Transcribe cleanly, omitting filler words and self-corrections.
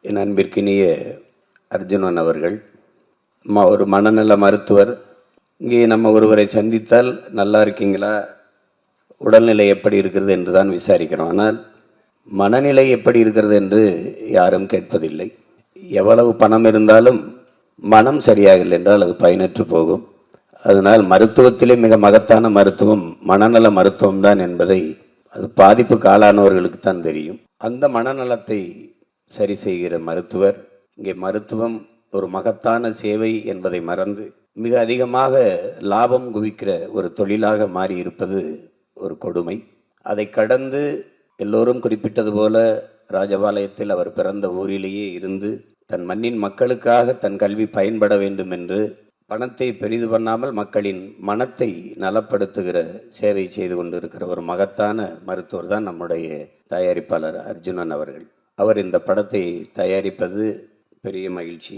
என் அன்பிற்கினிய அர்ஜுனன் அவர்கள் ஒரு மனநல மருத்துவர். இங்கே நம்ம ஒருவரை சந்தித்தால் நல்லா இருக்கீங்களா, உடல்நிலை எப்படி இருக்கிறது என்று தான் விசாரிக்கிறோம். ஆனால் மனநிலை எப்படி இருக்கிறது என்று யாரும் கேட்பதில்லை. எவ்வளவு பணம் இருந்தாலும் மனம் சரியாகவில்லை என்றால் அது பயனற்று போகும். அதனால் மருத்துவத்திலே மிக மகத்தான மருத்துவம் மனநல மருத்துவம் தான் என்பதை அது பாதிப்புக்கு ஆளானவர்களுக்கு தான் தெரியும். அந்த மனநலத்தை சரி செய்கிற மருத்துவர். இங்கே மருத்துவம் ஒரு மகத்தான சேவை என்பதை மறந்து மிக அதிகமாக லாபம் குவிக்கிற ஒரு தொழிலாக மாறி இருப்பது ஒரு கொடுமை. அதை கடந்து எல்லோரும் குறிப்பிட்டது போல ராஜபாளையத்தில் அவர் பிறந்த ஊரிலேயே இருந்து தன் மண்ணின் மக்களுக்காக தன் கல்வி பயன்பட வேண்டும் என்று பணத்தை பெரிது பண்ணாமல் மக்களின் மனத்தை நலப்படுத்துகிற சேவை செய்து கொண்டிருக்கிற ஒரு மகத்தான மருத்துவர் தான் நம்முடைய தயாரிப்பாளர் அர்ஜுனன் அவர்கள். அவர் இந்த படத்தை தயாரிப்பது பெரிய மகிழ்ச்சி.